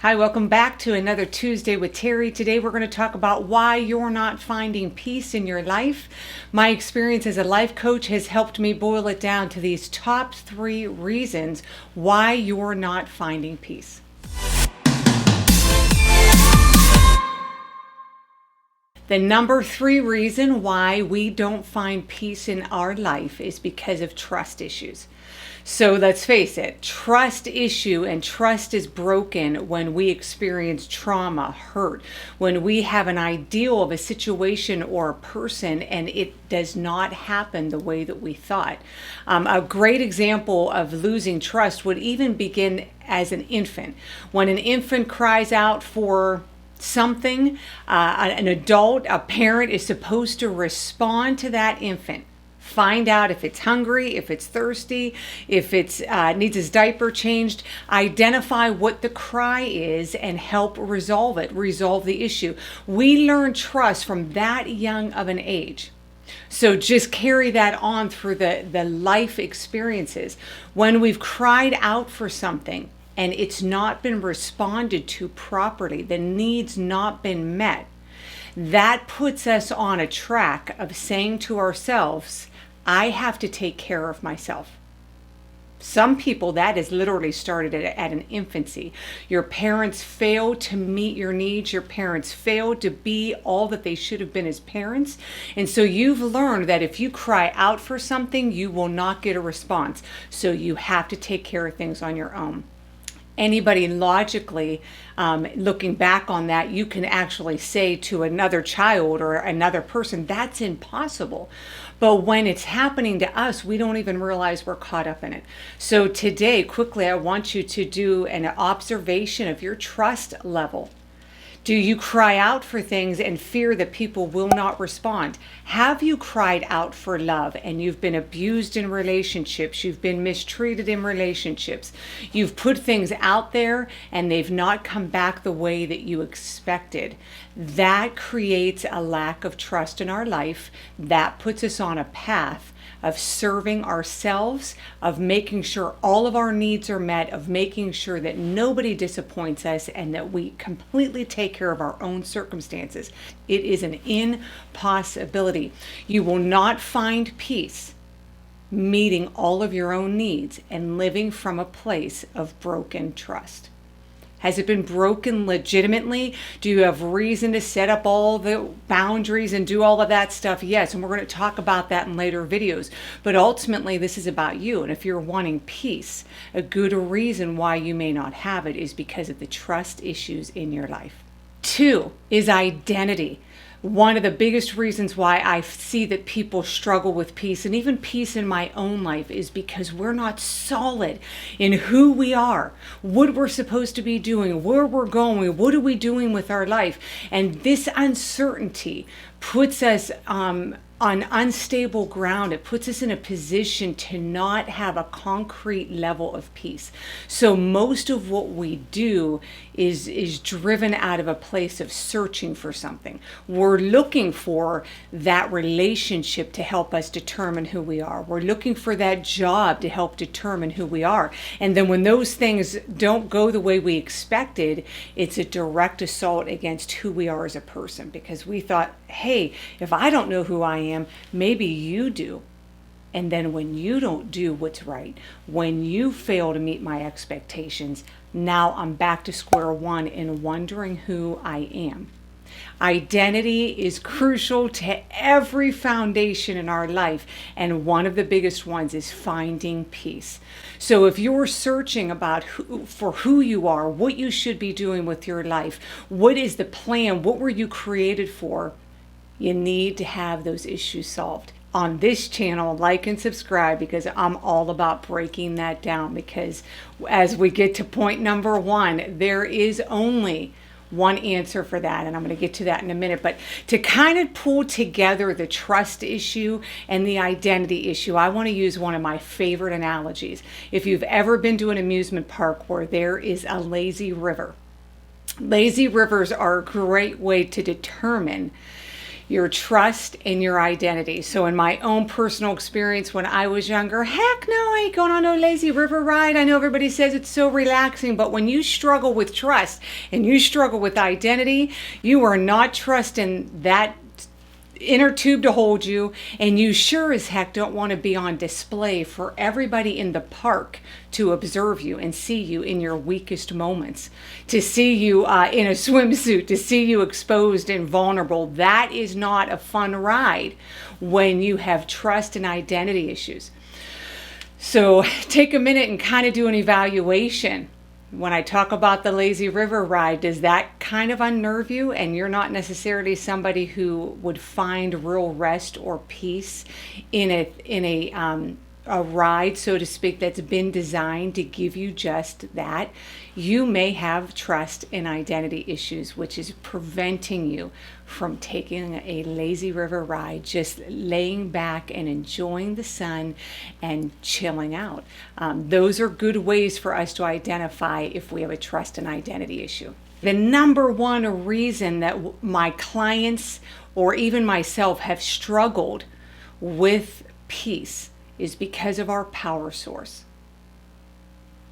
Hi, welcome back to another Tuesday with Terry. Today we're going to talk about why you're not finding peace in your life. My experience as a life coach has helped me boil it down to these top 3 reasons why you're not finding peace. The number 3 reason why we don't find peace in our life is because of trust issues. So let's face it, trust issue and trust is broken when we experience trauma, hurt, when we have an ideal of a situation or a person and it does not happen the way that we thought. A great example of losing trust would even begin as an infant. When an infant cries out for something, an adult, a parent is supposed to respond to that infant. Find out if it's hungry, if it's thirsty, if it needs its diaper changed. Identify what the cry is and help resolve the issue. We learn trust from that young of an age. So just carry that on through the life experiences. When we've cried out for something and it's not been responded to properly, the need's not been met, that puts us on a track of saying to ourselves, I have to take care of myself. Some people, that is literally started at an infancy. Your parents failed to meet your needs. Your parents failed to be all that they should have been as parents. And so you've learned that if you cry out for something, you will not get a response. So you have to take care of things on your own. Anybody logically looking back on that, you can actually say to another child or another person, that's impossible. But when it's happening to us, we don't even realize we're caught up in it. So today, quickly, I want you to do an observation of your trust level. Do you cry out for things and fear that people will not respond? Have you cried out for love and you've been abused in relationships? You've been mistreated in relationships. You've put things out there and they've not come back the way that you expected. That creates a lack of trust in our life. That puts us on a path of serving ourselves, of making sure all of our needs are met, of making sure that nobody disappoints us and that we completely take care of our own circumstances. It is an impossibility. You will not find peace meeting all of your own needs and living from a place of broken trust. Has it been broken legitimately? Do you have reason to set up all the boundaries and do all of that stuff? Yes, and we're going to talk about that in later videos. But ultimately, this is about you. And if you're wanting peace, a good reason why you may not have it is because of the trust issues in your life. 2 is identity. One of the biggest reasons why I see that people struggle with peace, and even peace in my own life, is because we're not solid in who we are, what we're supposed to be doing, where we're going, what are we doing with our life. And this uncertainty puts us on unstable ground. It puts us in a position to not have a concrete level of peace. So most of what we do is driven out of a place of searching for something. We're looking for that relationship to help us determine who we are. We're looking for that job to help determine who we are. And then when those things don't go the way we expected, it's a direct assault against who we are as a person, because we thought, hey, if I don't know who I am, maybe you do. And then when you don't do what's right, when you fail to meet my expectations, now I'm back to square one in wondering who I am. Identity is crucial to every foundation in our life, and one of the biggest ones is finding peace. So if you're searching about for who you are, what you should be doing with your life, what is the plan, what were you created for, you need to have those issues solved. On this channel, like and subscribe, because I'm all about breaking that down, because as we get to point number 1, there is only one answer for that, and I'm going to get to that in a minute. But to kind of pull together the trust issue and the identity issue, I want to use one of my favorite analogies. If you've ever been to an amusement park where there is a lazy river, lazy rivers are a great way to determine your trust and your identity. So in my own personal experience when I was younger, heck no, I ain't going on no lazy river ride. I know everybody says it's so relaxing, but when you struggle with trust and you struggle with identity, you are not trusting that inner tube to hold you, and you sure as heck don't want to be on display for everybody in the park to observe you and see you in your weakest moments, to see you in a swimsuit, to see you exposed and vulnerable. That is not a fun ride when you have trust and identity issues. So take a minute and kind of do an evaluation. When I talk about the lazy river ride, does that kind of unnerve you, and you're not necessarily somebody who would find real rest or peace in a ride, so to speak, that's been designed to give you just that? You may have trust and identity issues, which is preventing you from taking a lazy river ride, just laying back and enjoying the sun and chilling out. Those are good ways for us to identify if we have a trust and identity issue. The number one reason that my clients or even myself have struggled with peace is because of our power source.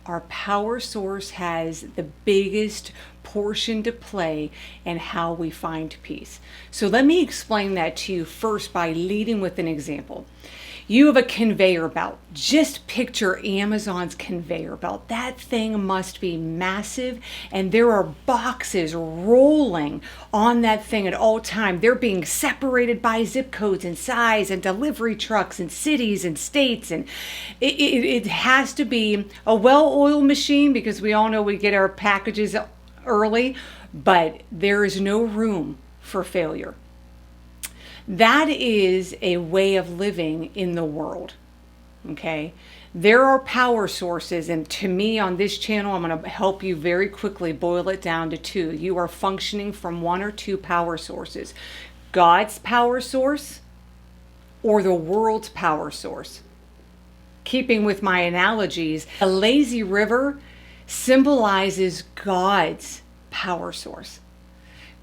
Our power source has the biggest portion to play in how we find peace. So let me explain that to you first by leading with an example. You have a conveyor belt. Just picture Amazon's conveyor belt. That thing must be massive, and there are boxes rolling on that thing at all time. They're being separated by zip codes and size and delivery trucks and cities and states, and it has to be a well-oiled machine, because we all know we get our packages early, but there is no room for failure. That is a way of living in the world, okay? There are power sources, and to me on this channel, I'm going to help you very quickly boil it down to two. You are functioning from one or two power sources: God's power source or the world's power source. Keeping with my analogies, a lazy river symbolizes God's power source.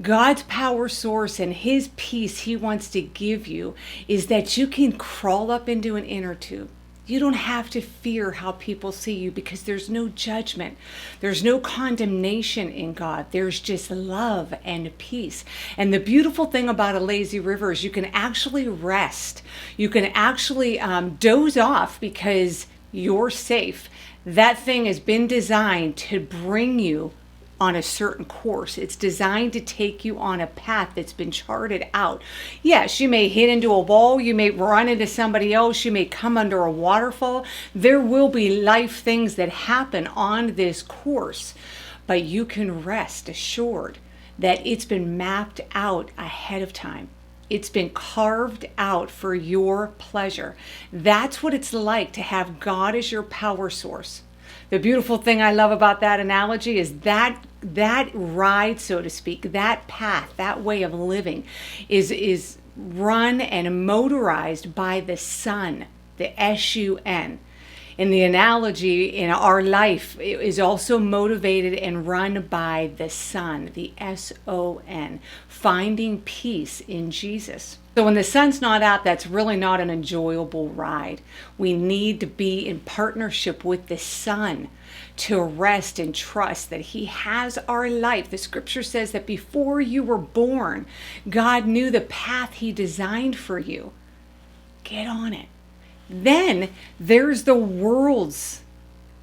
God's power source and his peace he wants to give you is that you can crawl up into an inner tube. You don't have to fear how people see you, because there's no judgment. There's no condemnation in God. There's just love and peace. And the beautiful thing about a lazy river is you can actually rest. You can actually doze off because you're safe. That thing has been designed to bring you on a certain course. It's designed to take you on a path that's been charted out. Yes, you may hit into a wall, you may run into somebody else, you may come under a waterfall. There will be life things that happen on this course, but you can rest assured that it's been mapped out ahead of time. It's been carved out for your pleasure. That's what it's like to have God as your power source. The beautiful thing I love about that analogy is that ride, so to speak, that path, that way of living is run and motorized by the sun, the S-U-N. In the analogy, in our life, it is also motivated and run by the sun, the S-O-N, finding peace in Jesus. So when the sun's not out, that's really not an enjoyable ride. We need to be in partnership with the sun to rest and trust that he has our life. The scripture says that before you were born, God knew the path he designed for you. Get on it. Then there's the world's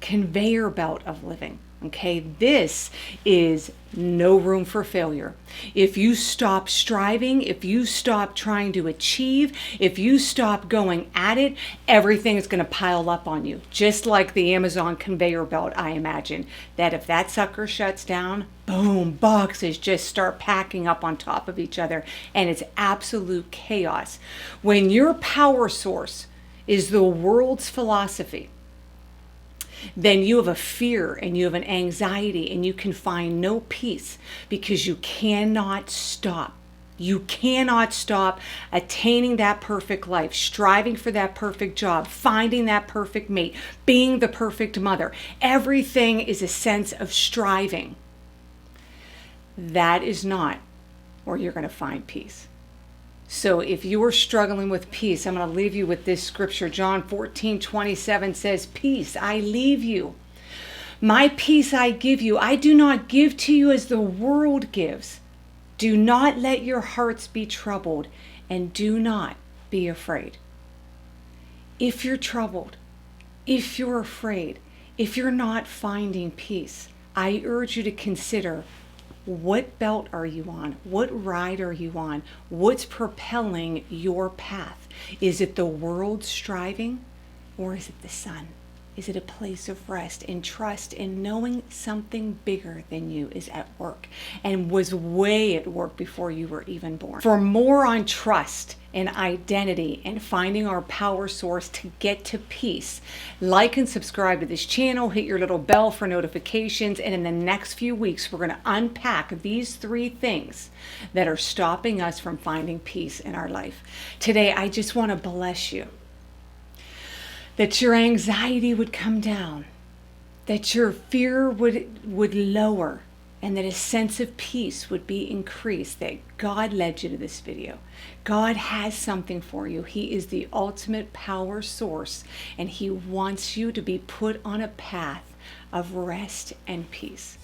conveyor belt of living. Okay, this is no room for failure. If you stop striving, if you stop trying to achieve, if you stop going at it, everything is going to pile up on you. Just like the Amazon conveyor belt, I imagine that if that sucker shuts down, boom, boxes just start packing up on top of each other, and it's absolute chaos. When your power source is the world's philosophy, then you have a fear and you have an anxiety and you can find no peace, because you cannot stop. You cannot stop attaining that perfect life, striving for that perfect job, finding that perfect mate, being the perfect mother. Everything is a sense of striving. That is not where you're going to find peace. So if you are struggling with peace, I'm going to leave you with this scripture. John 14:27 says, "Peace I leave you. My peace I give you. I do not give to you as the world gives. Do not let your hearts be troubled, and do not be afraid." If you're troubled, if you're afraid, if you're not finding peace, I urge you to consider, what belt are you on? What ride are you on? What's propelling your path? Is it the world striving, or is it the sun? Is it a place of rest and trust in knowing something bigger than you is at work and was way at work before you were even born? For more on trust and identity and finding our power source to get to peace, like and subscribe to this channel, hit your little bell for notifications, and in the next few weeks, we're going to unpack these 3 things that are stopping us from finding peace in our life. Today, I just want to bless you, that your anxiety would come down, that your fear would lower, and that a sense of peace would be increased, that God led you to this video. God has something for you. He is the ultimate power source, and He wants you to be put on a path of rest and peace.